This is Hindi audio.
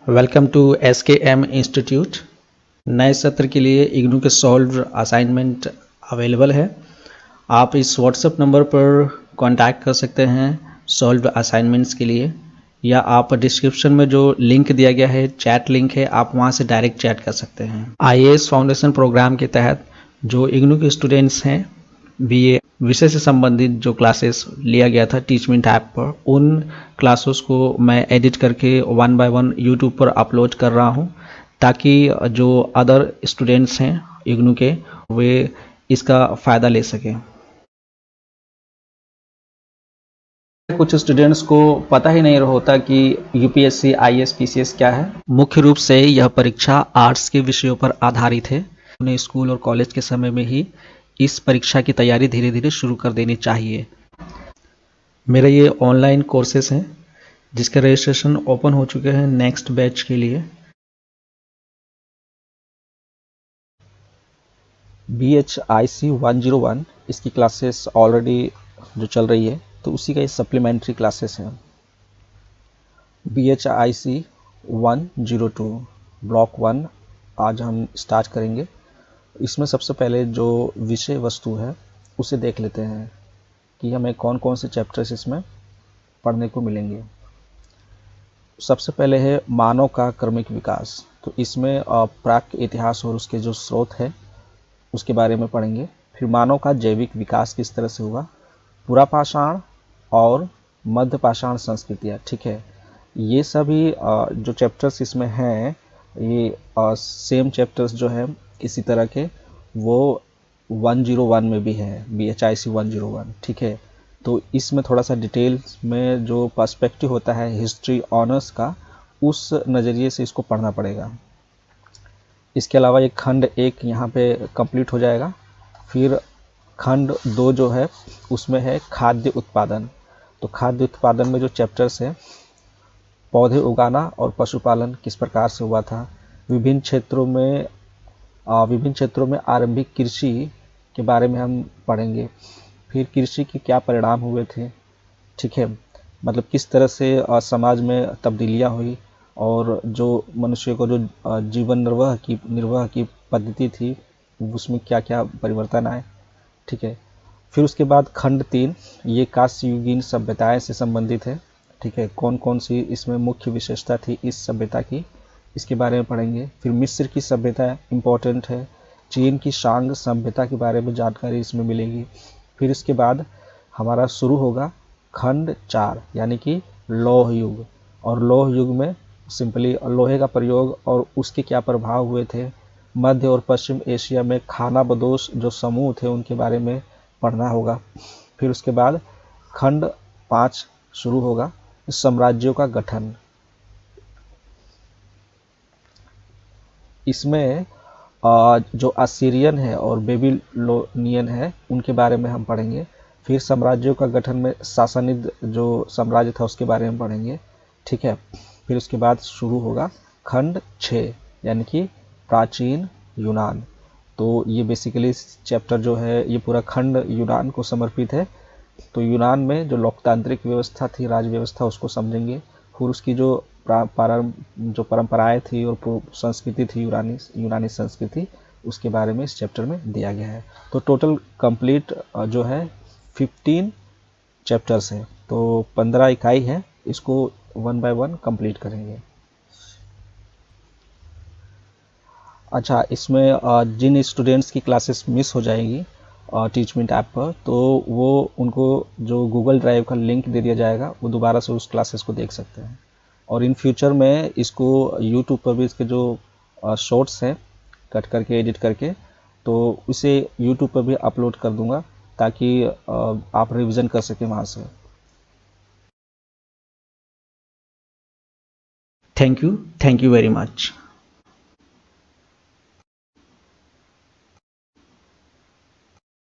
Welcome to SKM institute. नए सत्र के लिए इग्नू के सॉल्व असाइनमेंट अवेलेबल है। आप इस व्हाट्सएप नंबर पर कांटेक्ट कर सकते हैं सॉल्व असाइनमेंट्स के लिए, या आप डिस्क्रिप्शन में जो लिंक दिया गया है, चैट लिंक है, आप वहां से डायरेक्ट चैट कर सकते हैं। IAS फाउंडेशन प्रोग्राम के तहत जो इग्नू के स्टूडेंट्स हैं, BA विषय से संबंधित जो क्लासेस लिया गया था टीचमेंट ऐप पर, उन क्लासेस को मैं एडिट करके 1 बाय 1 यूट्यूब पर अपलोड कर रहा हूं, ताकि जो अदर स्टूडेंट्स हैं इग्नू के, वे इसका फ़ायदा ले सकें। कुछ स्टूडेंट्स को पता ही नहीं होता कि UPSC IAS PCS क्या है। मुख्य रूप से यह परीक्षा आर्ट्स के विषयों पर आधारित है। उन्हें स्कूल और कॉलेज के समय में ही इस परीक्षा की तैयारी धीरे धीरे शुरू कर देनी चाहिए। मेरे ये ऑनलाइन कोर्सेस हैं जिसके रजिस्ट्रेशन ओपन हो चुके हैं नेक्स्ट बैच के लिए। BHIC 101 इसकी क्लासेस ऑलरेडी जो चल रही है, तो उसी का ये सप्लीमेंट्री क्लासेस है। BHIC 102 ब्लॉक 1 आज हम स्टार्ट करेंगे। इसमें सबसे पहले जो विषय वस्तु है उसे देख लेते हैं कि हमें कौन कौन से चैप्टर्स इसमें पढ़ने को मिलेंगे। सबसे पहले है मानव का क्रमिक विकास। तो इसमें प्राक इतिहास और उसके जो स्रोत है उसके बारे में पढ़ेंगे। फिर मानव का जैविक विकास किस तरह से हुआ, पुरापाषाण और मध्यपाषाण संस्कृतियाँ, ठीक है। ये सभी जो चैप्टर्स इसमें हैं, ये सेम चैप्टर्स जो है इसी तरह के वो 101 में भी है, BHIC 101, ठीक है। तो इसमें थोड़ा सा डिटेल्स में जो पर्सपेक्टिव होता है हिस्ट्री ऑनर्स का, उस नज़रिए से इसको पढ़ना पड़ेगा। इसके अलावा ये खंड 1 यहाँ पे कंप्लीट हो जाएगा। फिर खंड 2 जो है उसमें है खाद्य उत्पादन। तो खाद्य उत्पादन में जो चैप्टर्स है, पौधे उगाना और पशुपालन किस प्रकार से हुआ था, विभिन्न क्षेत्रों में आरंभिक कृषि के बारे में हम पढ़ेंगे। फिर कृषि के क्या परिणाम हुए थे, ठीक है, मतलब किस तरह से समाज में तब्दीलियां हुई और जो मनुष्य को जो जीवन निर्वाह की पद्धति थी उसमें क्या क्या परिवर्तन आए, ठीक है। फिर उसके बाद खंड 3 ये कांस्ययुगीन सभ्यताएं से संबंधित है, ठीक है। कौन कौन सी इसमें मुख्य विशेषता थी इस सभ्यता की, इसके बारे में पढ़ेंगे। फिर मिस्र की सभ्यता इम्पोर्टेंट है। चीन की शांग सभ्यता के बारे में जानकारी इसमें मिलेगी। फिर इसके बाद हमारा शुरू होगा खंड 4 यानी कि लौह युग। और लौह युग में सिंपली लोहे का प्रयोग और उसके क्या प्रभाव हुए थे। मध्य और पश्चिम एशिया में खानाबदोश जो समूह थे उनके बारे में पढ़ना होगा। फिर उसके बाद खंड 5 शुरू होगा साम्राज्यों का गठन। इसमें जो असीरियन है और बेबीलोनियन है उनके बारे में हम पढ़ेंगे। फिर साम्राज्यों का गठन में सासनिद जो साम्राज्य था उसके बारे में पढ़ेंगे, ठीक है। फिर उसके बाद शुरू होगा खंड 6 यानी कि प्राचीन यूनान। तो ये बेसिकली चैप्टर जो है ये पूरा खंड यूनान को समर्पित है। तो यूनान में जो लोकतांत्रिक व्यवस्था थी, राज व्यवस्था, उसको समझेंगे। फिर उसकी जो परंपराएं थी और संस्कृति थी, यूनानी संस्कृति, उसके बारे में इस चैप्टर में दिया गया है। तो टोटल कंप्लीट जो है 15 चैप्टर्स है, तो 15 इकाई है। इसको 1 बाय 1 कंप्लीट करेंगे। अच्छा, इसमें जिन स्टूडेंट्स की क्लासेस मिस हो जाएगी टीचमेंट ऐप पर, तो वो उनको जो गूगल ड्राइव का लिंक दे दिया जाएगा, वो दोबारा से उस क्लासेस को देख सकते हैं। और इन फ्यूचर में इसको यूट्यूब पर भी इसके जो शॉर्ट्स हैं कट करके एडिट करके, तो उसे यूट्यूब पर भी अपलोड कर दूंगा ताकि आप रिवीजन कर सकें वहाँ से। Thank you very much.